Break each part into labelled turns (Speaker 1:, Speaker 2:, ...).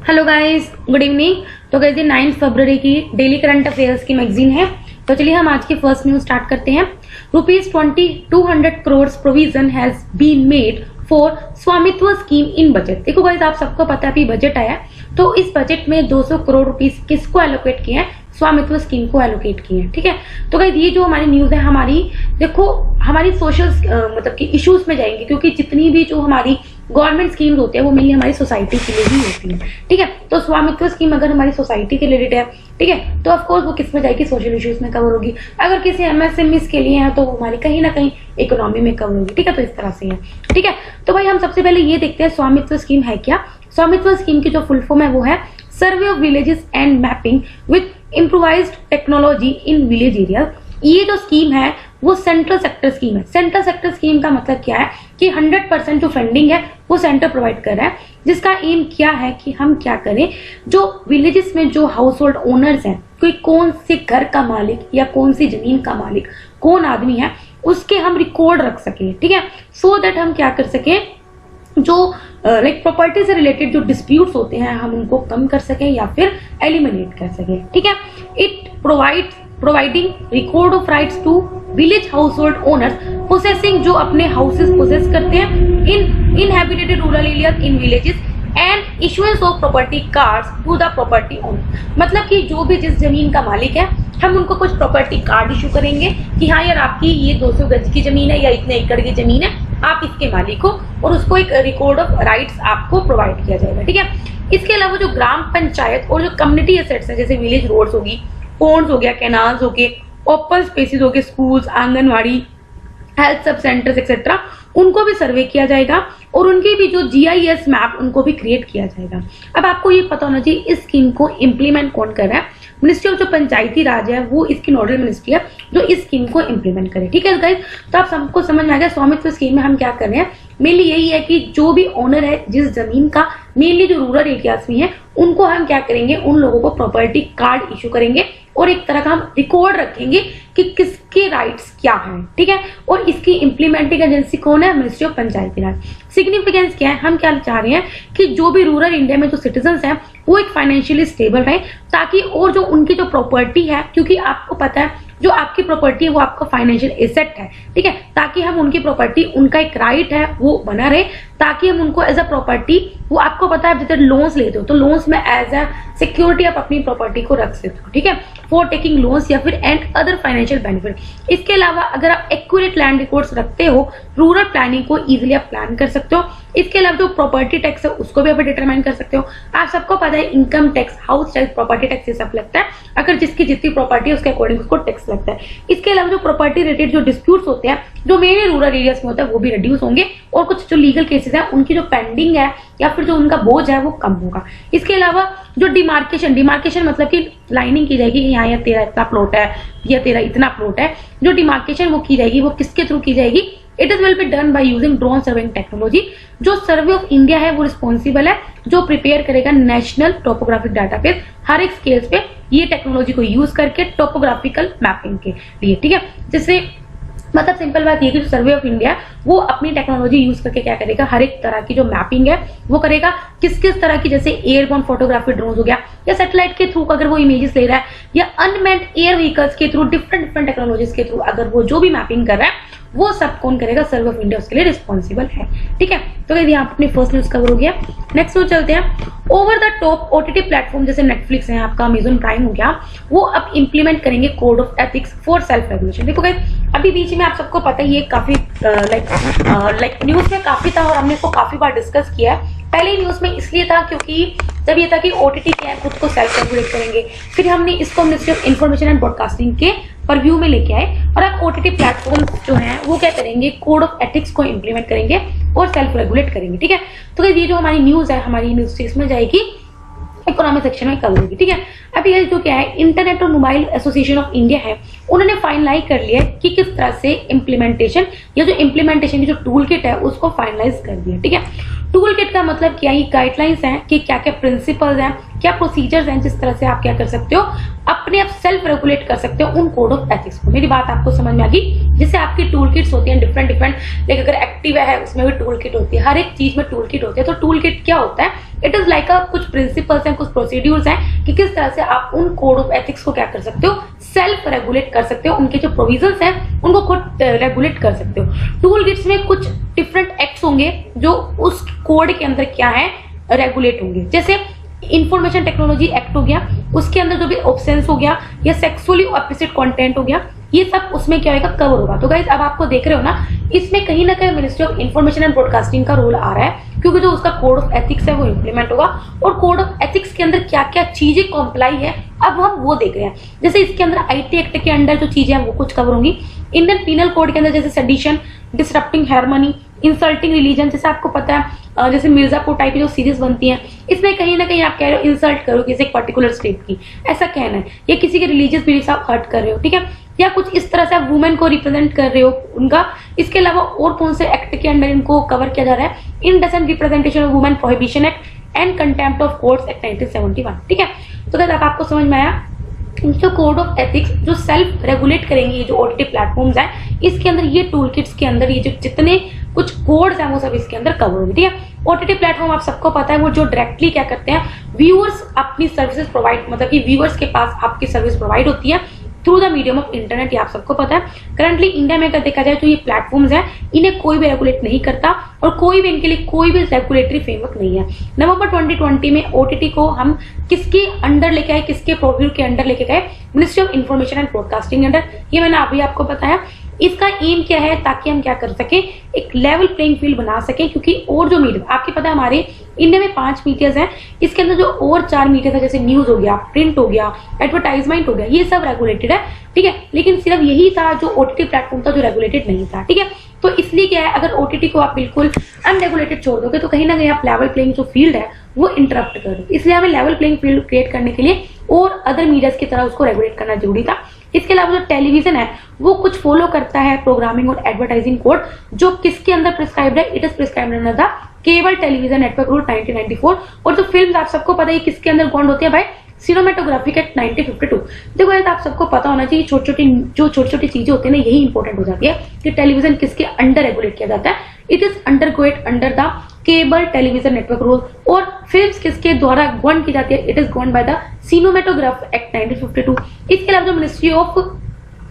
Speaker 1: Hello guys, good evening. तो guys ये 9 फरवरी की डेली करंट अफेयर्स की मैगजीन है। तो चलिए हम आज की फर्स्ट न्यूज स्टार्ट करते हैं। ₹2200 crore provision has been made for Swamitva scheme in budget. देखो गाइस, आप सबको पता है अभी बजट आया, तो इस बजट में 200 करोड़ रुपीस किसको एलोकेट किए हैं? स्वामित्व स्कीम को एलोकेट किए हैं। ठीक है, तो गाइस ये जो हमारी न्यूज है हमारी, देखो हमारी सोशल मतलब कि इश्यूज में जाएंगे, क्योंकि जितनी भी जो हमारी गवर्नमेंट स्कीम्स होते हैं वो मेनली हमारी सोसाइटी के लिए ही होती है। ठीक है, तो स्वामित्व स्कीम अगर हमारी सोसाइटी के रिलेटेड है, ठीक है, तो ऑफकोर्स वो किस में जाएगी? सोशल इश्यूज में कवर होगी। अगर किसी एमएसएमई के लिए है तो वो हमारी कहीं ना कहीं इकोनॉमी में कवर होगी। ठीक है, तो इस तरह से है। ठीक है, तो भाई हम सबसे पहले ये देखते हैं स्वामित्व स्कीम है क्या। स्वामित्व स्कीम की जो फुल फॉर्म है वो है survey of villages and mapping with improvised technology in village area. ये जो स्कीम है वो सेंट्रल सेक्टर स्कीम है। सेंट्रल सेक्टर स्कीम का मतलब क्या है कि 100% जो फंडिंग है वो सेंटर प्रोवाइड कर रहा है, जिसका एम क्या है कि हम क्या करें, जो विलेजेस में जो हाउस होल्ड ओनर्स हैं, कोई कौन से घर का मालिक या कौन सी जमीन का मालिक कौन आदमी है, उसके हम रिकॉर्ड रख सके। ठीक है, सो दैट हम क्या कर सके, जो लाइक प्रॉपर्टी से रिलेटेड जो डिस्प्यूट्स होते हैं हम उनको कम कर सकें या फिर एलिमिनेट कर सकें। ठीक है, it providing record of rights to village household owners possessing, जो अपने हाउसेस पोसेस करते हैं in inhabited rural area in villages, and issuance of property cards to the property owner. मतलब कि जो भी जिस जमीन का मालिक है हम उनको कुछ प्रॉपर्टी कार्ड इशू करेंगे कि हाँ यार आपकी ये 200 गज की जमीन है या इतने एकड़ की जमीन है, आप इसके मालिक हो, और उसको एक रिकॉर्ड ऑफ राइट्स आपको प्रोवाइड किया जाएगा। ठीक है, इसके अलावा जो ग्राम पंचायत और जो कम्युनिटी एसेट्स है, जैसे विलेज रोड्स होगी, पोन्ड्स हो गया, कैनाल्स हो गए, ओपन स्पेसिस हो गए, स्कूल्स, आंगनवाड़ी, हेल्थ सब सेंटर्स एक्सेट्रा, उनको भी सर्वे किया जाएगा और उनकी भी जो जीआईएस मैप उनको भी क्रिएट किया जाएगा। अब आपको ये पता होना चाहिए इस स्कीम को इम्प्लीमेंट कौन कर रहा है। मिनिस्ट्री ऑफ जो पंचायती राज है वो इसकी नोडल मिनिस्ट्री है जो इस स्कीम को इम्प्लीमेंट करे। ठीक है गाइस, तो आप सबको समझ में आ गया स्वामित्व स्कीम में हम क्या कर रहे हैं। मेनली यही है कि जो भी ओनर है जिस जमीन का, मेनली जो रूरल एरियाज में है, उनको हम क्या करेंगे, उन लोगों को प्रॉपर्टी कार्ड इशू करेंगे और एक तरह का हम रिकॉर्ड रखेंगे कि किसके राइट्स क्या हैं। ठीक है, और इसकी इंप्लीमेंटिंग एजेंसी कौन है? Ministry of Panchayati Raj. Significance क्या है, हम क्या चाह रहे हैं कि जो भी रूरल इंडिया में जो सिटीजन्स हैं वो एक फाइनेंशियली स्टेबल रहे, ताकि और जो उनकी जो प्रॉपर्टी है, क्योंकि आपको पता है जो आपकी प्रॉपर्टी है वो आपका फाइनेंशियल एसेट है। ठीक है, ताकि हम उनकी प्रॉपर्टी, उनका एक राइट है वो बना रहे, ताकि हम उनको एज अ प्रॉपर्टी, वो आपको पता है जैसे लोन्स लेते हो तो लोन्स में एज अ सिक्योरिटी आप अपनी प्रॉपर्टी को रख सकते हो। ठीक है, फॉर टेकिंग लोन्स या फिर एंड अदर फाइनेंशियल बेनिफिट। इसके अलावा अगर आप एक्यूरेट लैंड रिकॉर्ड्स रखते हो, रूरल प्लानिंग को इजिली आप प्लान कर सकते हो। इसके अलावा जो प्रॉपर्टी टैक्स है उसको भी आप डिटरमाइन कर सकते हो। आप सबको पता है income tax, house tax, property tax ये सब लगता है। अगर जिसकी जितनी प्रॉपर्टी है उसके अकॉर्डिंग उसको टैक्स लगता है। इसके अलावा जो प्रॉपर्टी रिलेटेड जो डिस्प्यूट्स होते हैं जो मेरे रूरल एरियाज में होता है वो भी रिड्यूस होंगे, और कुछ जो लीगल केसेस है उनकी जो पेंडिंग है या फिर जो उनका बोझ है वो कम होगा। इसके अलावा जो डिमार्केशन मतलब कि लाइनिंग की जाएगी कि यहाँ या तेरा इतना प्लॉट है या तेरा इतना प्लॉट है, जो डिमार्केशन वो की जाएगी वो किसके थ्रू की जाएगी? It is will be done by using drone surveying technology. जो सर्वे ऑफ इंडिया है वो रिस्पॉन्सिबल है जो प्रिपेयर करेगा नेशनल टोपोग्राफिक डाटाबेस, हर एक स्केल्स पे ये टेक्नोलॉजी को यूज करके टोपोग्राफिकल मैपिंग के लिए। ठीक है, जिससे मतलब सिंपल बात ये कि जो सर्वे ऑफ इंडिया वो अपनी टेक्नोलॉजी यूज करके क्या करेगा, हर एक तरह की जो मैपिंग है वो करेगा। किस किस तरह की, जैसे एयरबोर्न फोटोग्राफी ड्रोन हो गया, या सैटेलाइट के थ्रू अगर वो इमेजेस ले रहा है, या अनमैन्ड एयर व्हीकल्स के थ्रू, डिफरेंट टेक्नोलॉजीज के थ्रू अगर वो जो भी मैपिंग कर रहा है वो सब कौन करेगा? सर्वे ऑफ इंडिया उसके लिए रिस्पॉन्सिबल है। ठीक है, तो यहाँ अपनी फर्स्ट न्यूज कवर हो गया। नेक्स्ट न्यूज चलते हैं। Over the top OTT platform जैसे नेटफ्लिक्स है, आपका अमेजन प्राइम हो गया, वो अब इंप्लीमेंट करेंगे code of ethics for self regulation. देखो गाइस, अभी बीच में आप सबको पता है ये काफी लाइक न्यूज में काफी था और हमने इसको काफी बार डिस्कस किया है। पहले न्यूज में इसलिए था क्योंकि जब ये था कि ओटीटी क्या है, खुद को सेल्फ रेगुलेट करेंगे, फिर हमने इसको ministry of information and broadcasting के परव्यू में लेके आए, और अब ओटीटी प्लेटफॉर्म जो है वो क्या करेंगे, कोड ऑफ एथिक्स को इंप्लीमेंट करेंगे और सेल्फ रेगुलेट करेंगे। ठीक है, तो ये जो हमारी न्यूज है हमारी न्यूज इसमें जाएगी इकोनॉमिक सेक्शन में कवर होगी, ठीक है। अभी ये जो क्या है, इंटरनेट और मोबाइल एसोसिएशन ऑफ इंडिया है, उन्होंने फाइनलाइज कर लिया है कि किस तरह से इम्प्लीमेंटेशन या जो इम्प्लीमेंटेशन की जो टूल किट है उसको फाइनलाइज कर दिया, ठीक है। टूल किट का मतलब क्या है, गाइडलाइंस हैं कि क्या क्या प्रिंसिपल्स हैं, क्या प्रोसीजर्स हैं जिस तरह से आप क्या कर सकते हो, अपने आप सेल्फ रेगुलेट कर सकते हो उन कोड ऑफ एथिक्स को। मेरी बात आपको समझ में आ गई? जैसे आपकी टूल किट्स होती हैं डिफरेंट, लाइक अगर एक्टिव है उसमें भी टूल किट होती है, हर एक चीज में टूल किट होती है। तो टूल किट क्या होता है, इट इज लाइक कुछ प्रिंसिपल्स हैं, कुछ प्रोसीड्यूर्स हैं कि किस तरह से आप उन कोड ऑफ एथिक्स को क्या कर सकते हो, सेल्फ रेगुलेट कर सकते हो, उनके जो प्रोविजंस हैं उनको खुद रेगुलेट कर सकते हो। टूल किट्स में कुछ डिफरेंट एक्ट्स होंगे जो उस कोड के अंदर क्या है रेगुलेट होंगे। जैसे इंफॉर्मेशन टेक्नोलॉजी एक्ट हो गया, उसके अंदर जो भी ऑप्शंस हो गया या सेक्सुअली ऑपोजिट कंटेंट हो गया, ये सब उसमें क्या होगा, कवर होगा। तो गाइस अब आपको देख रहे हो ना, इसमें कहीं ना कहीं ministry of information and broadcasting का रोल आ रहा है, क्योंकि जो उसका कोड ऑफ एथिक्स है वो इंप्लीमेंट होगा और कोड ऑफ एथिक्स के अंदर क्या क्या चीजें कॉम्प्लाई है अब हम वो देख रहे हैं। जैसे इसके अंदर आईटी एक्ट के अंदर जो चीजें हैं वो कुछ कवर होंगी। इंडियन पीनल कोड के अंदर जैसे sedition, disrupting harmony, insulting religion, जैसे आपको पता है जैसे मिर्जापुर टाइप की जो सीरीज बनती है, इसमें कहीं ना कहीं आप कह रहे हो इंसल्ट करो किसी एक पर्टिकुलर स्टेट की, ऐसा कहना है, या किसी के रिलीजियस बिलीफ आप हर्ट कर रहे हो, ठीक है, या कुछ इस तरह से आप वुमेन को रिप्रेजेंट कर रहे हो उनका। इसके अलावा और कौन से एक्ट के अंदर इनको कवर किया जा रहा है, indecent representation of women prohibition act and contempt of courts act 1971, ठीक है। तो अब आपको समझ में आया जो कोड ऑफ एथिक्स जो सेल्फ रेगुलेट करेंगे, ये जो ओटीटी प्लेटफॉर्म्स हैं, इसके अंदर ये टूल किट्स के अंदर ये जो जितने कुछ कोड्स हैं वो सब इसके अंदर कवर होंगे, ठीक है। ओटीटी प्लेटफॉर्म आप सबको पता है वो जो डायरेक्टली क्या करते हैं, व्यूअर्स अपनी सर्विसेज प्रोवाइड, मतलब कि व्यूअर्स के पास आपकी सर्विस प्रोवाइड होती है through the medium of internet, ये आप सबको पता है। करंटली इंडिया में अगर देखा जाए तो ये प्लेटफॉर्म्स हैं, इन्हें कोई भी रेगुलेट नहीं करता और कोई भी इनके लिए कोई भी रेगुलेटरी फ्रेमवर्क नहीं है। नवंबर 2020 में ओटीटी को हम किसके अंडर लेके आए, किसके प्रोव्यू के अंडर लेके गए, ministry of information and broadcasting under. ये मैंने अभी आपको बताया। इसका एम क्या है, ताकि हम क्या कर सके, एक लेवल प्लेइंग फील्ड बना सके, क्योंकि और जो मीडिया आपकी पता है हमारे इंडिया में 5 मीडियाज हैं, इसके अंदर जो और 4 मीडियाज है जैसे न्यूज हो गया, प्रिंट हो गया, एडवर्टाइजमेंट हो गया, ये सब रेगुलेटेड है, ठीक है। लेकिन सिर्फ यही था जो ओटीटी प्लेटफॉर्म था जो रेगुलेटेड नहीं था, ठीक है। तो इसलिए क्या है, अगर ओटीटी को आप बिल्कुल अनरेगुलेटेड छोड़ दोगे तो कहीं ना कहीं आप लेवल प्लेइंग जो फील्ड है वो इंटरप्ट कर दो। इसलिए हमें लेवल प्लेइंग फील्ड क्रिएट करने के लिए और अदर मीडियाज की तरह उसको रेगुलेट करना जरूरी था। इसके अलावा जो टेलीविजन है वो कुछ फॉलो करता है प्रोग्रामिंग और एडवर्टाइजिंग कोड, जो किसके अंदर प्रिस्क्राइब्ड है, it is prescribed under the cable television network rule 1994। और जो फिल्म आप सबको पता है किसके अंदर बॉन्ड होती है भाई, सिनेमेटोग्राफिक एक्ट 1952। देखो यार आप सबको पता होना चाहिए, छोटी छोटी चीजें होती है ना, यही इंपॉर्टेंट हो जाती है कि टेलीविजन किसके अंडर रेगुलेट किया जाता है, it is under the cable television network rule. और फिल्म्स किसके द्वारा गवर्न की जाती है, it is govern by the cinematograph act 1952। इसके अलावा जो ministry of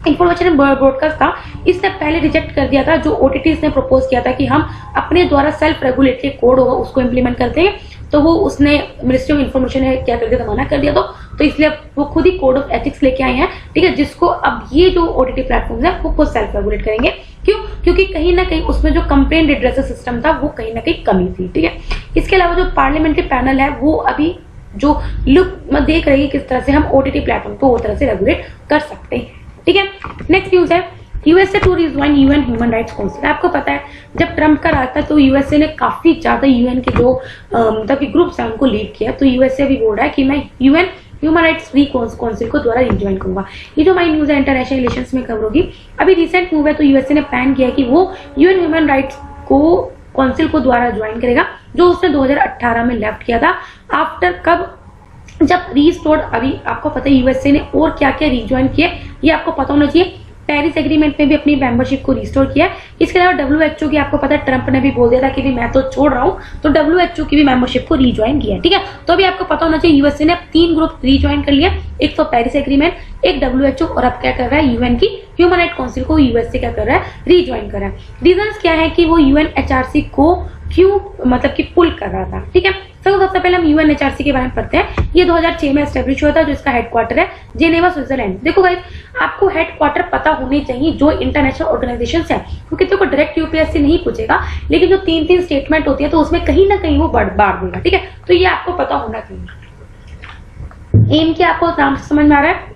Speaker 1: information and broadcast था, इसने पहले रिजेक्ट कर दिया था जो ओटीटीज ने प्रपोज किया था कि हम अपने द्वारा सेल्फ रेगुलेटरी कोड होगा उसको इंप्लीमेंट करते हैं, तो वो उसने मिनिस्ट्री ऑफ इंफॉर्मेशन है क्या कर दिया था, मना कर दिया। तो इसलिए वो खुद ही कोड ऑफ एथिक्स लेके आए हैं, ठीक है, जिसको अब ये जो ओटीटी प्लेटफॉर्म है वो खुद सेल्फ रेगुलेट करेंगे। क्यों? क्योंकि कहीं ना कहीं उसमें जो कंप्लेंट रिड्रेसल सिस्टम था वो कहीं ना कहीं कमी थी, ठीक है। इसके अलावा जो पार्लियामेंट्री पैनल है वो अभी जो लुक देख रही है किस तरह से हम ओटीटी प्लेटफॉर्म को वो तरह से रेगुलेट कर सकते हैं, ठीक है। नेक्स्ट न्यूज है USA to rejoin UN human rights council. आपको पता है जब ट्रम्प का राज था तो यूएसए ने काफी ज्यादा यूएन के जो मतलब ग्रुप्स हैं उनको लीड किया, तो यूएसए भी बोल रहा है कि मैं UN human rights free council को द्वारा रिज्वाइन करूंगा। ये जो हमारी न्यूज है इंटरनेशनल रिलेशंस में कवर होगी। अभी रिसेंट मूव है तो यूएसए ने प्लान किया कि वो यूएन ह्यूमन राइट्स को काउंसिल को द्वारा ज्वाइन करेगा, जो उसने 2018 में लेफ्ट किया था। आफ्टर कब, जब रीस्टोर्ड, अभी आपको पता है यूएसए ने और क्या क्या रिज्वाइन किया ये आपको पता होना चाहिए। पेरिस एग्रीमेंट में भी अपनी मेंबरशिप को रिस्टोर किया। इसके अलावा डब्ल्यूएचओ की आपको पता है ट्रंप ने भी बोल दिया था कि भी मैं तो छोड़ रहा हूं, तो डब्ल्यूएचओ की भी मेंबरशिप को रीज्वाइन किया, ठीक है। तो अभी आपको पता होना चाहिए यूएसए ने 3 ग्रुप रीज्वाइन कर लिया, एक तो पेरिस एग्रीमेंट, एक डब्ल्यूएचओ, और अब क्या कर रहा है यूएन की ह्यूमन राइट काउंसिल को यूएसए क्या कर रहा है, रीज्वाइन कर रहा है। रीजन क्या है कि वो यूएनएचआरसी को क्यों मतलब कि पुल कर रहा था, ठीक है। सबसे पहले हम यूएनएचआरसी के बारे में पढ़ते हैं। ये 2006 में एस्टेब्लिश हुआ था, जो इसका हेडक्वार्टर है जेनेवा, स्विट्जरलैंड। देखो गाइस आपको हेडक्वार्टर पता होने चाहिए जो इंटरनेशनल ऑर्गेनाइजेशंस है, क्योंकि देखो डायरेक्ट यूपीएससी नहीं पूछेगा, लेकिन जो 3-3 स्टेटमेंट होती है तो उसमें कहीं ना कहीं वो बांट देगा, ठीक है। तो ये आपको पता होना चाहिए। एम क्या आपको नाम से समझ में आ रहा है,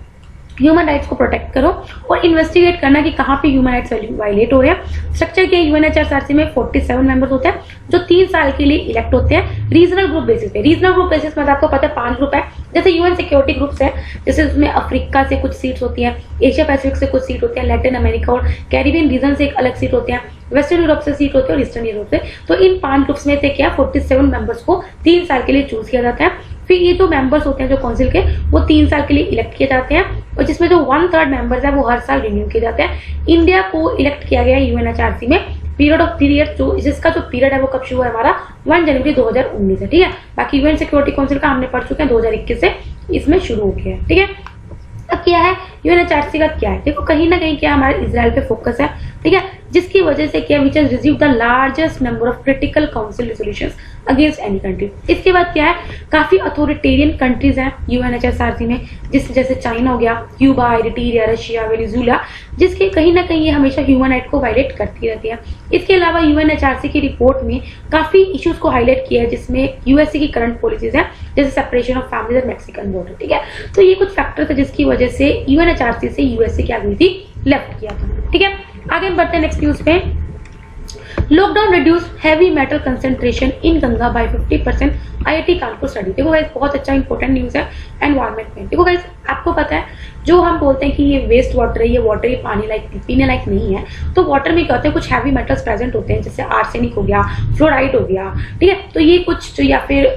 Speaker 1: ह्यूमन राइट्स को प्रोटेक्ट करो और इन्वेस्टिगेट करना कि कहाँ पे ह्यूमन राइट्स वायलेट हो रहे हैं। स्ट्रक्चर के यूएनएचआरसी में 47 मेंबर्स होते हैं जो 3 साल के लिए इलेक्ट होते हैं रीजनल ग्रुप बेसिस पे। रीजनल ग्रुप बेसिस में आपको पता है 5 ग्रुप है, जैसे यूएन सिक्योरिटी ग्रुप्स है, जैसे उसमें अफ्रीका से कुछ सीट्स होती हैं, एशिया पैसिफिक से कुछ सीट होती है, लैटिन अमेरिका और कैरिबियन रीजन से एक अलग सीट होते हैं, वेस्टर्न यूरोप से सीट होती है और ईस्टर्न यूरोप से। तो इन 5 ग्रुप्स में से क्या 47 मेंबर्स को 3 साल के लिए चूज किया जाता है। फिर ये जो मेंबर्स होते हैं जो काउंसिल के, वो 3 साल के लिए इलेक्ट किए जाते हैं और जिसमें जो 1/3 मेंबर्स है वो हर साल रिन्यू किए जाते हैं। इंडिया को इलेक्ट किया गया है यूएनएचआरसी में पीरियड ऑफ 3 ईयर, जो जिसका जो पीरियड है वो कब शुरू है हमारा 1 जनवरी 2019 से, ठीक है। बाकी यूएन सिक्योरिटी काउंसिल का हमने पढ़ चुके हैं 2021 से इसमें शुरू हो गया है, ठीक है। अब क्या है यूएनएचआरसी का क्या है, देखो कहीं ना कहीं क्या हमारे इजराइल पे फोकस है, ठीक है, जिसकी वजह से क्या which has received the largest number of critical council resolutions against any country. इसके बाद क्या है काफी अथॉरिटेरियन कंट्रीज हैं यूएनएचआरसी में, जैसे चाइना हो गया, क्यूबा, एरिट्रिया, रशिया, वेनेजुएला, जिसके कहीं ना कहीं ये हमेशा ह्यूमन राइट को वायलेट करती रहती है। इसके अलावा यूएनएचआरसी की रिपोर्ट में काफी इश्यूज को हाईलाइट किया है जिसमें यूएसए की करंट पॉलिसीज है, जैसे सेपरेशन ऑफ फैमिली और मैक्सिकन बॉर्डर, ठीक है। तो ये कुछ फैक्टर थे जिसकी वजह से यूएनएचआरसी से यूएसए क्या गई थी, लेफ्ट किया था, ठीक है। आगे हम बढ़ते हैं नेक्स्ट न्यूज पे। Lockdown reduce heavy metal concentration in Ganga by 50%, IIT Kanpur study. देखो गाइस बहुत अच्छा इंपॉर्टेंट न्यूज है एनवायरमेंट में। देखो गाइस आपको पता है जो हम बोलते हैं कि ये वेस्ट वाटर है, ये वाटर ये पानी लायक पीने लायक नहीं है, तो वाटर में क्या होते हैं कुछ हैवी मेटल्स प्रेजेंट होते हैं, जैसे आर्सेनिक हो गया, फ्लोराइड हो गया, ठीक है। तो ये कुछ या फिर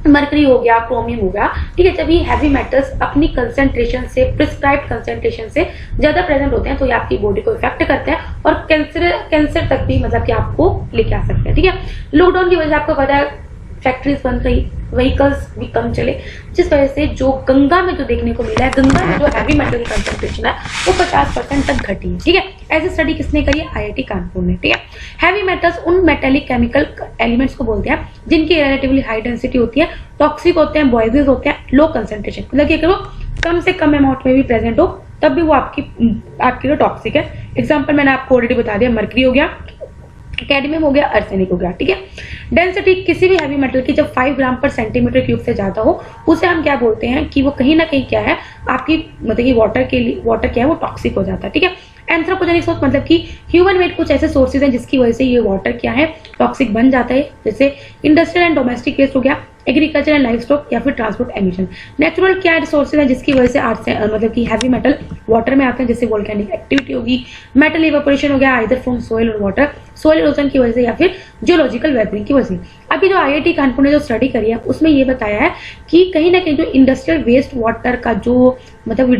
Speaker 1: मरकरी हो गया, क्रोमियम हो गया, ठीक है। जब ये हैवी मेटल्स अपनी कंसेंट्रेशन से प्रिस्क्राइब्ड कंसेंट्रेशन से ज्यादा प्रेजेंट होते हैं तो ये आपकी बॉडी को इफेक्ट करते हैं और कैंसर तक भी मतलब कि आपको लेके आ सकते हैं, ठीक है। लॉकडाउन की वजह से आपको पता है फैक्ट्रीज बंद रही, व्हीकल्स भी कम चले, जिस वजह से जो गंगा में जो देखने को मिला है, गंगा में जो हैवी मेटल की कंसेंट्रेशन है वो 50% तक घटी है, ठीक है। ऐसी स्टडी किसने करी है, आईआईटी कानपुर ने, ठीक है। हैवी मेटल्स उन मेटेलिक केमिकल एलिमेंट्स को बोलते हैं जिनकी रिलेटिवली हाई डेंसिटी होती है, टॉक्सिक होते हैं, पॉइजनस होते हैं, लो कंसेंट्रेशन, मतलब कि अगर वो कम से कम अमाउंट में भी प्रेजेंट हो तब भी वो आपके लिए टॉक्सिक है। एग्जाम्पल मैंने आपको ऑलरेडी बता दिया, मर्करी हो गया, कैडमियम हो गया, आर्सेनिक हो गया, ठीक है। डेंसिटी किसी भी हैवी मेटल की जब 5 ग्राम पर सेंटीमीटर क्यूब से ज्यादा हो उसे हम क्या बोलते हैं कि वो कहीं ना कहीं क्या है आपकी मतलब कि वाटर क्या है वो टॉक्सिक हो जाता है, ठीक है। एंथ्रोपोजेनिक सोर्स मतलब कि ह्यूमन मेड कुछ ऐसे सोर्सेज हैं जिसकी वजह से ये वाटर क्या है टॉक्सिक बन जाता है, जैसे इंडस्ट्रियल एंड डोमेस्टिक वेस्ट हो गया, एग्रीकल्चर एंड लाइफ स्टॉक या फिर ट्रांसपोर्ट एमिशन। नेचुरल क्या रिसोर्सेज है जिसकी वजह से मतलब कि हैवी मेटल वाटर में आते हैं, जैसे वोल्केनिक एक्टिविटी होगी, मेटल इवेपोरेशन हो गया आइदर फ्रॉम सोइल और वाटर, सोइल इरोजन की वजह से या फिर जियोलॉजिकल वेदरिंग की वजह से। अभी जो आईआईटी कानपुर ने जो स्टडी करी है उसमें ये बताया है कि कहीं ना कहीं जो इंडस्ट्रियल वेस्ट वाटर का जो मतलब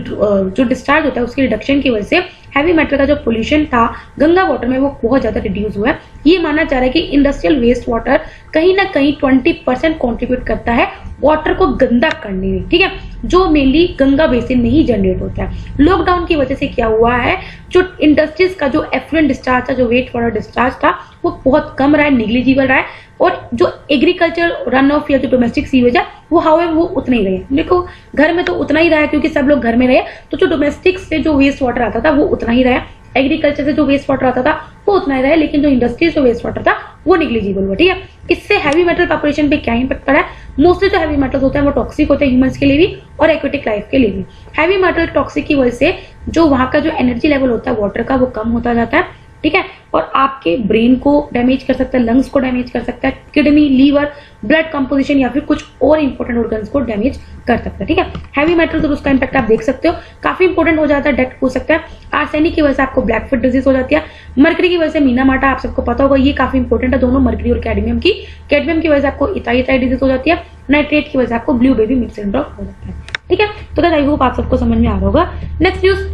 Speaker 1: जो डिस्चार्ज होता है उसकी रिडक्शन की वजह से हैवी मेटल का जो पोल्यूशन था गंगा वाटर में वो बहुत ज्यादा रिड्यूस हुआ है। ये माना जा रहा है कि इंडस्ट्रियल वेस्ट वाटर कहीं ना कहीं 20% कॉन्ट्रीब्यूट करता है वाटर को गंदा करने में, ठीक है, जो मेनली गंगा बेसिन में ही जनरेट होता है। लॉकडाउन की वजह से क्या हुआ है जो इंडस्ट्रीज का जो एफ्लुएंट डिस्चार्ज था, जो वेस्ट वाटर डिस्चार्ज था वो बहुत कम रहा है, निग्लिजिबल रहा है, और जो एग्रीकल्चर रन ऑफ या जो डोमेस्टिक सीवेज है वो हाउएवर वो उतना ही रहे। देखो घर में तो उतना ही रहा है क्योंकि सब लोग घर में रहे, तो जो डोमेस्टिक से जो वेस्ट वाटर आता था वो उतना ही रहा, एग्रीकल्चर से जो वेस्ट वाटर आता था वो उतना ही रहा, लेकिन जो इंडस्ट्री से वेस्ट वाटर था वो निग्लिजिबल हुआ, ठीक है। इससे हैवी मेटल पॉपुलेशन पे क्या इम्पैक्ट पड़ा है, मोस्टली जो हैवी मेटल्स होते हैं वो टॉक्सिक होते हैं ह्यूमंस के लिए भी और एक्वेटिक लाइफ के लिए भी। हैवी मेटल टॉक्सिक की वजह से जो वहां का जो एनर्जी लेवल होता है वाटर का वो कम होता जाता है, ठीक है, और आपके ब्रेन को डैमेज कर सकता है, लंग्स को डैमेज कर सकता है, किडनी, लीवर, ब्लड कंपोजिशन या फिर कुछ और इंपॉर्टेंट ऑर्गन्स को डैमेज कर सकता है, ठीक है। हैवी मेटल तो उसका इंपैक्ट आप देख सकते हो काफी इंपॉर्टेंट हो जाता है, डेथ हो सकता है। आर्सेनिक की वजह से आपको ब्लैक फुट डिजीज हो जाती है, मर्करी की वजह से मीना माटा आप सबको पता होगा, ये काफी इंपॉर्टेंट है दोनों, मर्करी और कैडमियम की वजह से आपको इथाई डिजीज हो जाती है, नाइट्रेट की वजह से आपको ब्लू बेबी मिल्क सिंड्रोम हो जाता है, ठीक है। तो गाइस आई होप आप सबको समझ में आ रहा होगा। Next news,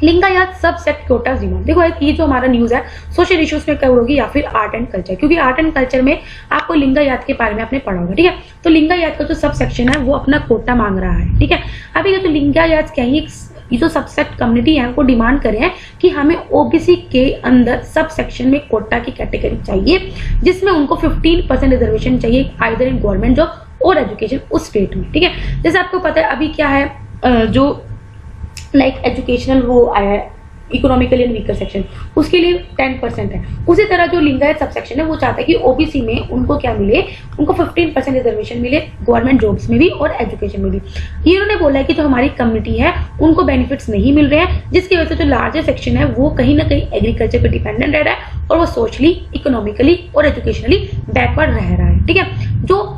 Speaker 1: Lingayat subset quotas demand. देखो ये जो हमारा न्यूज है सोशल इश्यूज में कवर होगी या फिर आर्ट एंड कल्चर, क्योंकि आर्ट एंड कल्चर में आपको लिंगायत के बारे में आपने पढ़ा होगा, ठीक है। तो लिंगायत का जो सब सेक्शन है वो अपना कोटा मांग रहा है, ठीक है। अभी ये तो लिंगायत क्या है, ये जो सबसेट कम्युनिटी है वो डिमांड कर रहे हैं कि हमें ओबीसी के अंदर सब सेक्शन में कोटा की कैटेगरी चाहिए जिसमें उनको 15% रिजर्वेशन चाहिए आइदर इन गवर्नमेंट जॉब और एजुकेशन उस स्टेट में, ठीक है। जैसे आपको पता है अभी क्या है जो लाइक एजुकेशनल वो आया है इकोनॉमिकली एंड वीकर सेक्शन, उसके लिए 10% है। उसी तरह जो लिंगायत सब सेक्शन है वो चाहता है कि ओबीसी में उनको क्या मिले, उनको 15% रिजर्वेशन मिले गवर्नमेंट जॉब्स में भी और एजुकेशन में भी। ये उन्होंने बोला है कि जो हमारी कम्युनिटी है उनको बेनिफिट्स नहीं मिल रहे हैं, जिसकी वजह से जो लार्जर सेक्शन है वो कहीं ना कहीं एग्रीकल्चर पे डिपेंडेंट रह रहा है और वो सोशली, इकोनॉमिकली और एजुकेशनली बैकवर्ड रह रहा है। ठीक है, जो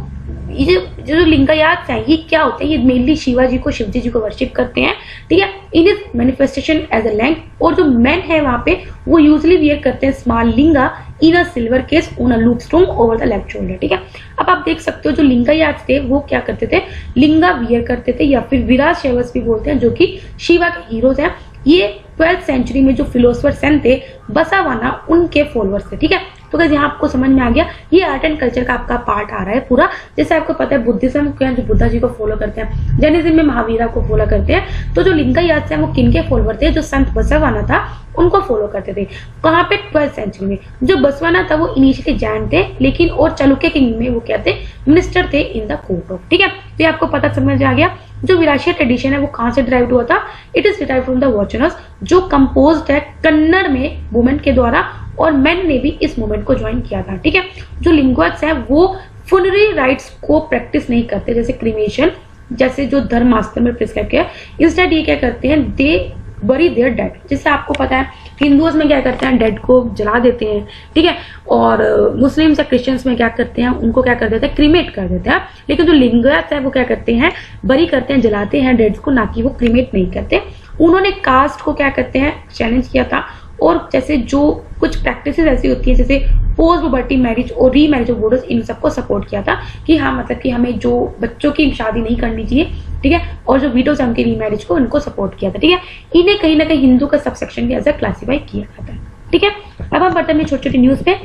Speaker 1: लिंगायत हैं ये क्या होते हैं, ये मेनली शिवाजी को, शिवजी जी को वर्शिप करते हैं। ठीक है, in is manifestation as a लैंग, और जो मेन है वहां पे वो यूजली वियर करते हैं small linga in a silver case on a loop stone over the left shoulder. ठीक है, अब आप देख सकते हो जो लिंगायत थे वो क्या करते थे, लिंगा वियर करते थे, या फिर विराज शैवर्स भी बोलते हैं, जो कि शिवा के हीरोज हैं। ये 12th सेंचुरी में जो फिलोसफर सेन थे बसावाना, उनके फॉलोअर्स थे। ठीक है, तो गाइस यहाँ आपको समझ में आ गया, ये आर्ट एंड कल्चर का आपका पार्ट आ रहा है पूरा। जैसे आपको पता है बुद्धिज्म क्या, जो बुद्धा जी को फॉलो करते हैं, जैनिज्म में महावीरा को फॉलो करते हैं, तो जो लिंगायत हैं वो किनके फॉलोअर थे, जो संत बसवाना था उनको फॉलो करते थे। कहाँ पे, 12th सेंचुरी में। जो बसवाना था वो इनिशियली जैन थे, लेकिन और चालुक्य किंग में वो क्या थे, मिनिस्टर थे इन द कोर्ट ऑफ। ठीक है, तो ये आपको पता समझ आ गया। जो विराशिया ट्रेडिशन है वो कहाँ से ड्राइव हुआ था, it is drive from the वचनस, जो कंपोज्ड है कन्नड़ में वुमेन के द्वारा, और मेन ने भी इस मूवमेंट को ज्वाइन किया था। ठीक है, जो लिंग्विस्ट्स हैं वो फुनरी राइट्स को प्रैक्टिस नहीं करते, जैसे क्रीमेशन, जैसे जो धर्मशास्त्र में प्रिस्क्राइब किया। इंस्टेड ये क्या करते हैं, दे बरी देयर डेड। जैसे आपको पता है हिंदुओं में क्या करते हैं, डेड को जला देते हैं। ठीक है, और मुस्लिम्स या क्रिश्चियंस में क्या करते हैं, उनको क्या कर देते हैं, क्रीमेट कर देते हैं। लेकिन जो लिंगायत है वो क्या करते हैं, बरी करते हैं, जलाते हैं डेड्स को, ना कि वो क्रीमेट नहीं करते। उन्होंने कास्ट को क्या करते हैं, चैलेंज किया था, और जैसे जो कुछ प्रैक्टिसेस ऐसी होती है जैसे पोस्ट पुबर्टी मैरिज और री मैरिज ऑफ विडोज, इन सबको सपोर्ट किया था कि हाँ मतलब कि हमें जो बच्चों की शादी नहीं करनी चाहिए। ठीक है, और जो विडोज है उनकी री मैरिज को इनको सपोर्ट किया था। ठीक है, इन्हें कहीं ना कहीं हिंदू का सब सेक्शन के एज क्लासीफाई किया जाता है। ठीक है, अब हम बढ़ते हैं छोटी छोटी न्यूज पे।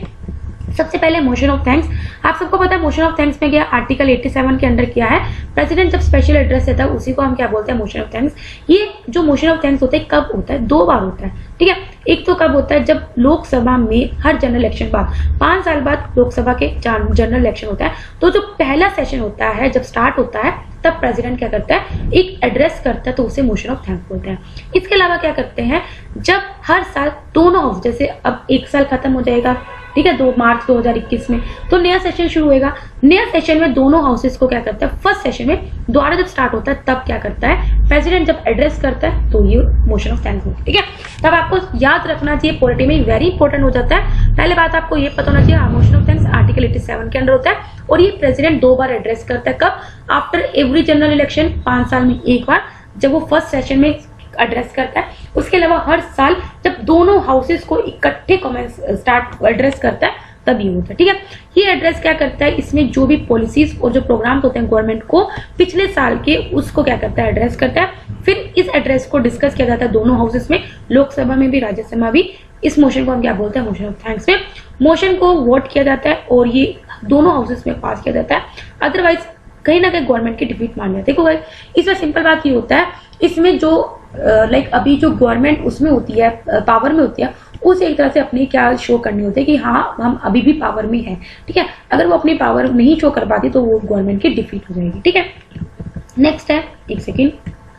Speaker 1: सबसे पहले मोशन ऑफ थैंक्स। आप सबको पता है मोशन ऑफ थैंक्स में क्या आर्टिकल 87 के अंडर किया है, प्रेसिडेंट जब स्पेशल एड्रेस देता है उसी को हम क्या बोलते हैं, मोशन ऑफ थैंक्स। ये जो मोशन ऑफ थैंक्स होता है कब होता है, 2 बार होता है। ठीक है, एक तो कब होता है, जब लोकसभा में हर जनरल इलेक्शन बाद 5 साल बाद लोकसभा के जनरल इलेक्शन होता है, तो जो पहला सेशन होता है जब स्टार्ट होता है तब प्रेसिडेंट क्या करता है, एक एड्रेस करता है, तो उसे मोशन ऑफ थैंक्स बोलते हैं। इसके अलावा क्या करते हैं, जब हर साल दोनों हाउस, जैसे अब 1 साल खत्म हो जाएगा, ठीक है, 2 मार्च 2021 में, तो नया सेशन शुरू होगा। नया सेशन में दोनों हाउसेस को क्या करता है, फर्स्ट सेशन में दोबारा जब स्टार्ट होता है तब क्या करता है, प्रेसिडेंट जब एड्रेस करता है तो ये मोशन ऑफ थैंक्स होता है। ठीक है, तब आपको याद रखना चाहिए, पॉलिटी में वेरी इंपॉर्टेंट हो जाता है। पहले बात आपको ये पता होना चाहिए, मोशन ऑफ थैंक्स आर्टिकल 87 के अंडर होता है, और ये प्रेसिडेंट 2 बार एड्रेस करता है। कब, आफ्टर एवरी जनरल इलेक्शन, 5 साल में 1 बार, जब वो फर्स्ट सेशन में एड्रेस करता है। उसके अलावा हर साल जब दोनों हाउसेस को इकट्ठे कमेंट्स स्टार्ट एड्रेस करता है तब ये होता है। ठीक है, ये एड्रेस क्या करता है, इसमें जो भी पॉलिसीज और जो प्रोग्राम्स होते हैं गवर्नमेंट को पिछले साल के, उसको क्या करता है, एड्रेस करता है। फिर इस एड्रेस को डिस्कस किया जाता है दोनों हाउसेस में, लोकसभा में भी राज्यसभा भी। इस मोशन को हम क्या बोलते हैं, मोशन ऑफ थैंक्स में। मोशन को वोट किया जाता है और ये दोनों हाउसेस में पास किया जाता है, अदरवाइज कहीं ना कहीं गवर्नमेंट की डिफीट मान जाती है। इसमें सिंपल बात ये होता है, इसमें जो अभी जो गवर्नमेंट उसमें होती है, पावर में होती है, उसे एक तरह से अपनी क्या शो करनी होती है कि हाँ हम अभी भी पावर में हैं। ठीक है, अगर वो अपनी पावर नहीं शो कर पाती तो वो गवर्नमेंट की डिफीट हो जाएगी। ठीक है, नेक्स्ट है, एक सेकेंड,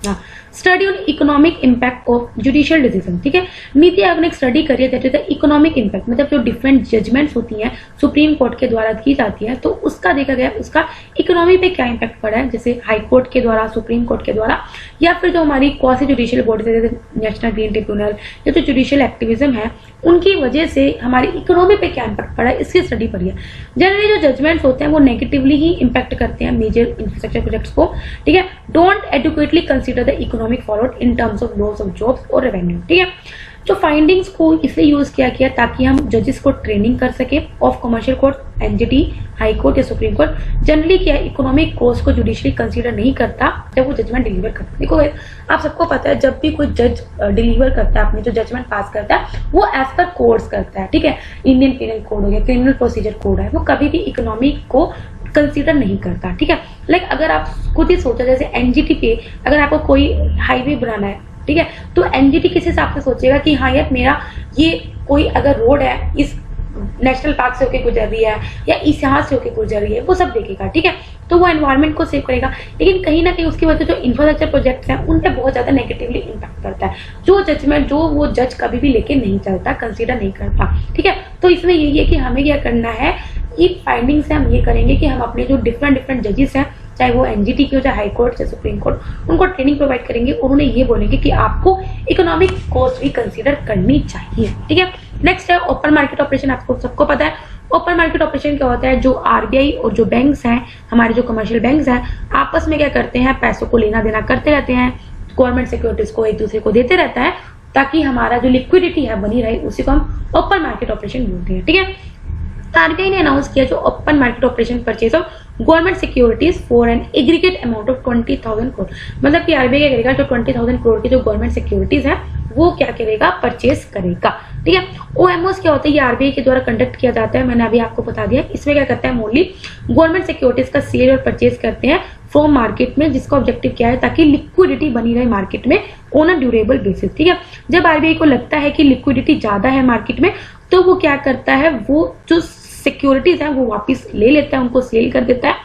Speaker 1: हाँ, study on economic impact of judicial decision. ठीक है, नीति आयोग ने एक स्टडी करी है that is the economic impact, मतलब जो डिफरेंट जजमेंट्स होती हैं सुप्रीम कोर्ट के द्वारा की जाती है, तो उसका देखा गया उसका इकोनॉमी पे क्या इम्पैक्ट पड़ा है, जैसे हाई कोर्ट के द्वारा, सुप्रीम कोर्ट के द्वारा, या फिर जो हमारी क्वासी जुडिशियल बॉडी जैसे नेशनल ग्रीन ट्रिब्यूनल या जो जुडिशियल एक्टिविज्म है, उनकी वजह से हमारी इकोनॉमी पे क्या इम्पैक्ट पड़ा है, इसकी स्टडी पड़ी है। जनरली जो जजमेंट्स होते हैं वो नेगेटिवली ही इम्पैक्ट करते हैं मेजर इंफ्रास्ट्रक्चर प्रोजेक्ट्स को। ठीक है, don't adequately consider the economic followed in terms of loss of jobs और रेवेन्यू। ठीक है, जो फाइंडिंग्स को इसलिए यूज किया गया ताकि हम जजेस को ट्रेनिंग कर सके of commercial court, NGT, high court या सुप्रीम कोर्ट। जनरली क्या इकोनॉमिक कोर्स को जुडिशली कंसीडर नहीं करता जब वो जजमेंट डिलीवर करता है। देखो आप सबको पता है, जब भी कोई जज डिलीवर करता है अपने जो जजमेंट पास करता है वो एज पर कोर्स करता है। ठीक है, इंडियन पीनल कोड हो गया, क्रिमिनल प्रोसीजर कोड है, वो कभी भी इकोनॉमिक को कंसीडर नहीं करता। ठीक है, लाइक अगर आप खुद ही सोचा, जैसे एनजीटी पे अगर आपको कोई हाईवे बनाना है, ठीक है, तो एनजीटी किस हिसाब से सोचेगा कि हाँ यार मेरा ये कोई अगर रोड है, इस नेशनल पार्क से होकर गुजर रही है या इतिहास से होकर गुजर रही है, वो सब देखेगा, ठीक है। तो वो एनवायरमेंट को सेव करेगा, लेकिन कहीं ना कहीं उसकी वजह से जो इंफ्रास्ट्रक्चर प्रोजेक्ट्स हैं उन पे बहुत ज्यादा नेगेटिवली इम्पैक्ट करता है, जो वो जज कभी भी लेके नहीं चलता, कंसीडर नहीं करता, ठीक है। तो इसमें यही है कि हमें क्या करना है, ये फाइंडिंग से हम ये करेंगे कि हम अपने जो डिफरेंट जजेस हैं, चाहे वो एनजीटी की हो, चाहे हाई कोर्ट, चाहे सुप्रीम कोर्ट, उनको ट्रेनिंग प्रोवाइड करेंगे। उन्होंने ये बोलेंगे कि आपको इकोनॉमिक कॉस्ट भी कंसीडर करनी चाहिए, ठीक है। नेक्स्ट है ओपन मार्केट ऑपरेशन। आपको सबको पता है ओपन मार्केट ऑपरेशन क्या होता है। जो आरबीआई और जो बैंक्स हैं, हमारे जो कमर्शियल बैंक्स हैं, आपस में क्या करते हैं, पैसों को लेना देना करते रहते हैं, गवर्नमेंट सिक्योरिटीज को एक दूसरे को देते रहता है, ताकि हमारा जो लिक्विडिटी है बनी रहे, उसी को हम ओपन मार्केट ऑपरेशन बोलते हैं, ठीक है। आरबीआई ने अनाउंस किया जो open market operation purchase of government securities for an aggregate amount of 20,000 crore. मतलब कि आरबीआई क्या करेगा, जो 20,000 करोड़ की जो गवर्नमेंट सिक्योरिटीज है वो क्या करेगा, परचेज करेगा, ठीक है। ओएमओस क्या होता है, ये आरबीआई के द्वारा कंडक्ट किया जाता है, मैंने अभी आपको बता दिया। इसमें क्या करता है, मोस्टली गवर्नमेंट सिक्योरिटीज का सेल और परचेज करते हैं फ्रॉम मार्केट में, जिसका ऑब्जेक्टिव क्या है, ताकि लिक्विडिटी बनी रहे मार्केट में ऑन अ ड्यूरेबल बेसिस, ठीक है। जब आरबीआई को लगता है कि लिक्विडिटी ज्यादा है मार्केट में, तो वो क्या करता है, वो जो सिक्योरिटीज है वो वापस ले लेता है, उनको सेल कर देता है।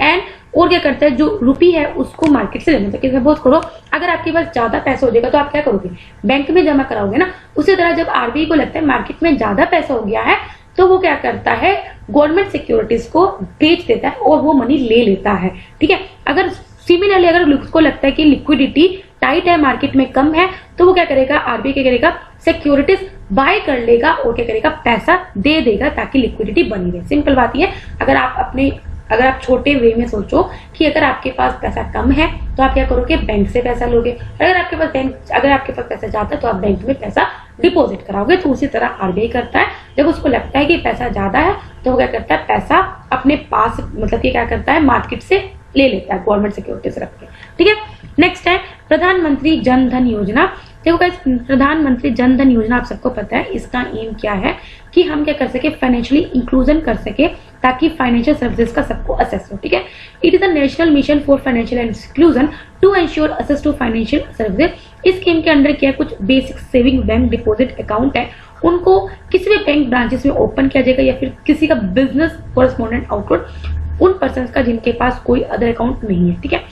Speaker 1: एंड और क्या करता है, जो रुपी है उसको मार्केट से लेना चाहिए। सपोज करो अगर आपके पास ज्यादा पैसा हो जाएगा तो आप क्या करोगे, बैंक में जमा कराओगे ना। उसी तरह जब आरबीआई को लगता है मार्केट में ज्यादा पैसा हो गया है, तो वो क्या करता है, गवर्नमेंट सिक्योरिटीज को बेच देता है और वो मनी ले लेता है, ठीक है। अगर सिमिलरली अगर उसको लगता है कि लिक्विडिटी टाइट है, मार्केट में कम है, तो वो क्या करेगा, आरबीआई क्या करेगा, सिक्योरिटीज बाय कर लेगा और क्या करेगा, पैसा दे देगा ताकि लिक्विडिटी बनी रहे। सिंपल बात ये, अगर आप छोटे वे में सोचो कि अगर आपके पास पैसा कम है तो आप क्या करोगे, बैंक से पैसा लोगे। अगर आपके पास पैसा ज्यादा है तो आप बैंक में पैसा डिपॉजिट कराओगे। तो उसी तरह आरबीआई करता है, जब उसको लगता है कि पैसा ज्यादा है तो वो क्या करता है, पैसा अपने पास, मतलब कि क्या करता है, मार्केट से ले लेता है, गवर्नमेंट सिक्योरिटीज रख के, ठीक है। नेक्स्ट है प्रधानमंत्री जन धन योजना। देखो गाइस, प्रधानमंत्री जन धन योजना आप सबको पता है, इसका एम क्या है कि हम क्या कर सके, फाइनेंशियली इंक्लूजन कर सके, ताकि फाइनेंशियल सर्विसेज का सबको असेस हो, ठीक है। It is a national mission for financial inclusion to ensure access to financial services. इस स्कीम के अंडर क्या है, कुछ basic saving bank deposit account है, उनको किसी भी बैंक ब्रांचेस में ओपन किया जाएगा, या फिर किसी का बिजनेस कॉरेस्पॉन्डेंट आउटवर्ड उन पर्सन का जिनके पास कोई अदर अकाउंट नहीं है, ठीक है।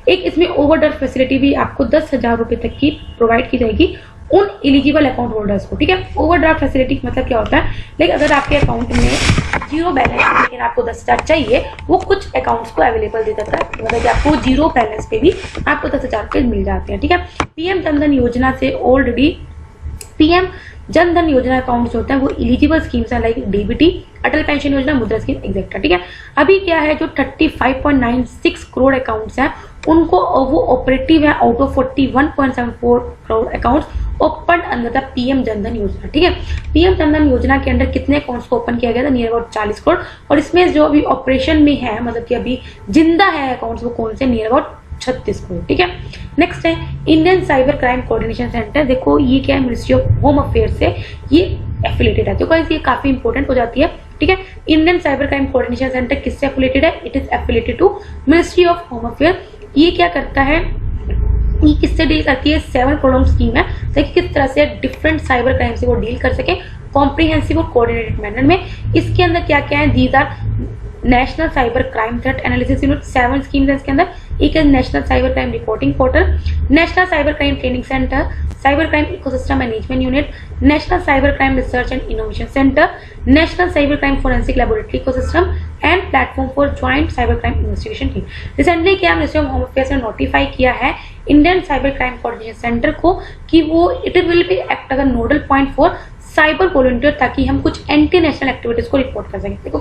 Speaker 1: एक इसमें ओवरड्राफ्ट फैसिलिटी भी आपको 10,000 रुपए तक की प्रोवाइड की जाएगी उन एलिजिबल अकाउंट होल्डर्स को, ठीक है। ओवरड्राफ्ट फैसिलिटी मतलब क्या होता है, लेकिन अगर आपके अकाउंट में जीरो बैलेंस है लेकिन आपको 10,000 चाहिए, वो कुछ अकाउंट्स को अवेलेबल दे देता है, मतलब कि आपको जीरो बैलेंस पे भी आपको 10,000 रुपए मिल जाते हैं, ठीक है। पीएम जनधन योजना से ऑलरेडी पीएम जन धन योजना अकाउंट्स होते हैं वो एलिजिबल स्कीम्स है, लाइक डीबीटी, अटल पेंशन योजना, मुद्रा स्कीम एक्सेट्रा, ठीक है। अभी क्या है, जो 35.96 करोड़ अकाउंट्स हैं उनको वो ऑपरेटिव है out of 41.74 crore accounts open under the PM Jan Dhan योजना, ठीक है। पीएम जनधन योजना के अंदर कितने अकाउंट्स को ओपन किया गया था, नियर अबाउट 40 करोड़, और इसमें जो अभी ऑपरेशन में है, मतलब कि अभी जिंदा है अकाउंट्स, वो कौन से, नियर अबाउट 36 करोड़, ठीक है। नेक्स्ट है Indian cyber crime coordination centre. देखो ये क्या है, मिनिस्ट्री ऑफ होम अफेयर्स से ये एफिलेटेड है, तो गाइस ये काफी इंपॉर्टेंट हो जाती है, ठीक है। Indian cyber crime coordination centre किससे एफिलेटेड है, it is affiliated to ministry of home affair. ये क्या करता है, ये किससे डील करती है, 7 करोड़ स्कीम है, ताकि किस तरह से डिफरेंट साइबर क्राइम से वो डील कर सके कॉम्प्रिहेंसिव और कोऑर्डिनेटेड मैनर में। इसके अंदर क्या क्या है, these are national cyber crime threat analysis unit, 7 schemes है इसके अंदर। एक है national cyber crime reporting portal, national cyber crime training centre, cyber crime ecosystem management unit, national cyber crime research and innovation centre, national cyber crime forensic laboratory ecosystem and platform for joint cyber crime investigation team. Recently क्या ministry of home affairs ने notify किया है Indian cyber crime coordination centre को कि वो it will be act अगर nodal point for cyber volunteer, ताकि हम कुछ एंटी नेशनल एक्टिविटीज को रिपोर्ट कर सकें। देखो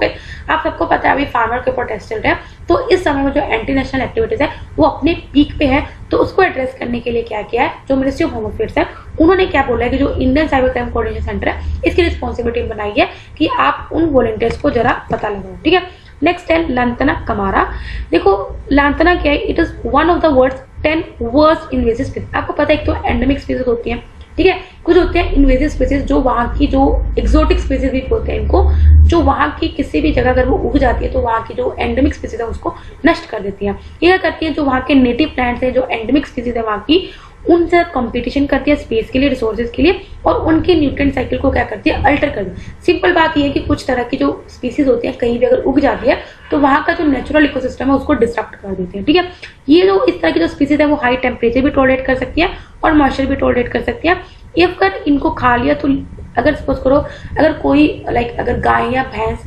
Speaker 1: आप सबको पता है अभी फार्मर के ऊपर टेस्ट चल रहा है, तो इस समय में जो एंटी नेशनल एक्टिविटीज है वो अपने पीक पे है, तो उसको एड्रेस करने के लिए क्या किया है, जो मिनिस्ट्री ऑफ होम अफेयर्स है उन्होंने क्या बोला है कि जो Indian cyber crime coordination centre है इसकी रिस्पॉन्सिबिलिटी बनाई है कि आप उन वॉलंटियर्स को जरा पता लगाओ, ठीक है। नेक्स्ट है लांतना कमारा। देखो लांतना क्या है, it is one of the world's 10 worst invasive species. आपको पता है एक तो एंडेमिक स्पीसीज होती है, ठीक है, कुछ होते हैं इन्वेसिव स्पीसीज जो वहां की जो एक्सोटिक स्पीसीज भी बोलते हैं इनको, जो वहां की किसी भी जगह अगर वो उग जाती है तो वहां की जो एंडेमिक स्पीसीज है उसको नष्ट कर देती है। ये क्या करती है, जो वहां के नेटिव प्लांट्स है, जो एंडेमिक स्पीसीज है वहां की, उनसे कंपटीशन करती है स्पेस के लिए, रिसोर्सेज के लिए, और उनके न्यूट्रिएंट साइकिल को क्या करती है, अल्टर कर दी। सिंपल बात यह है कि कुछ तरह की जो स्पीसीज होती है कहीं भी अगर उग जाती है तो वहां का जो नेचुरल इकोसिस्टम है उसको डिस्टर्ब कर देती है। ठीक है, ये जो इस तरह की जो स्पीसीज है वो हाई टेम्परेचर भी टॉलरेट कर सकती है और मॉइस्चर भी टॉलरेट कर सकती है। इफ अगर इनको खा लिया तो अगर सपोज करो अगर कोई अगर गाय या भैंस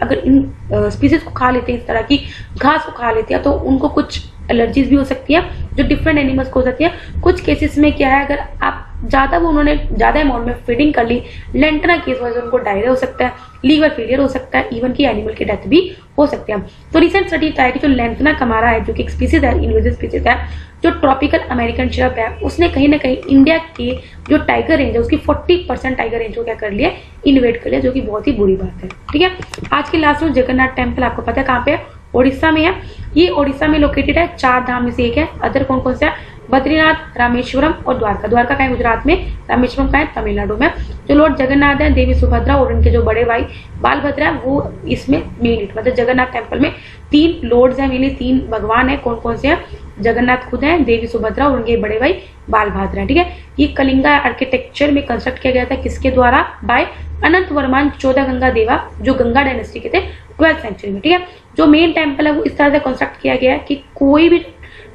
Speaker 1: अगर इन स्पीसीज को खा लेते हैं, इस तरह की घास को खा लेती है, तो उनको कुछ एलर्जीज भी हो सकती है जो डिफरेंट एनिमल्स को हो सकती है। कुछ केसेस में क्या है, अगर आप उन्होंने ज्यादा अमाउंट में फीडिंग कर ली, लेंटना केस वजह से उनको डायरिया हो सकता है, लीवर फेलियर हो सकता है, इवन की एनिमल की डेथ भी हो सकती है। तो रिसेंट स्टडी बताया कि जो लेंथना कमारा है, जो कि एक स्पीसीज है, इन्वेजिव स्पीसीज है, जो ट्रॉपिकल अमेरिकन शरप है, उसने कहीं ना कहीं इंडिया के जो टाइगर रेंज है उसकी 40% टाइगर रेंज को क्या कर लिया, इन्वेट कर लिया, जो कि बहुत ही बुरी बात है। ठीक है, आज के लास्ट में जगन्नाथ टेम्पल आपको पता है कहाँ पे है, ओडिशा में है। ये ओडिशा में लोकेटेड है, 4 धाम में से एक है। अदर कौन कौन से है, बद्रीनाथ, रामेश्वरम और द्वारका। द्वारका का है गुजरात में, रामेश्वरम का है तमिलनाडु में। जो लॉर्ड जगन्नाथ है, देवी सुभद्रा और उनके जो बड़े भाई बालभद्र है, वो इसमें मेन, मतलब जगन्नाथ टेम्पल में 3 लॉर्ड्स हैं, मेनली 3 भगवान है। कौन कौन से हैं, जगन्नाथ खुद है, देवी सुभद्रा और उनके बड़े भाई बालभद्र है। ठीक है, ये कलिंगा आर्किटेक्चर में कंस्ट्रक्ट किया गया था, किसके द्वारा, बाय अनंत वर्मान 14 गंगा देवा, जो गंगा डायनेस्टी के थे 12th सेंचुरी में। ठीक है, जो मेन टेम्पल है वो इस तरह से कंस्ट्रक्ट किया गया है कि कोई भी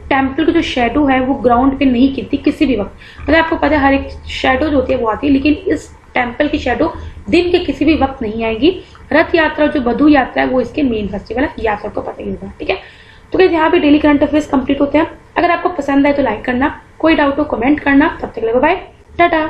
Speaker 1: टेम्पल की जो शेडो है वो ग्राउंड पे नहीं गिरती किसी भी वक्त। मतलब आपको पता है हर एक शेडो जो होती है वो आती है, लेकिन इस टेम्पल की शेडो दिन के किसी भी वक्त नहीं आएगी। रथ यात्रा जो बधू यात्रा है वो इसके मेन फेस्टिवल है, ये आप सबको पता ही होगा। ठीक है, तो गाइस यहाँ पे डेली करंट अफेयर्स कंप्लीट होते हैं। अगर आपको पसंद आए तो लाइक करना, कोई डाउट हो कमेंट करना। तब तक के लिए बाय बाय, टाटा।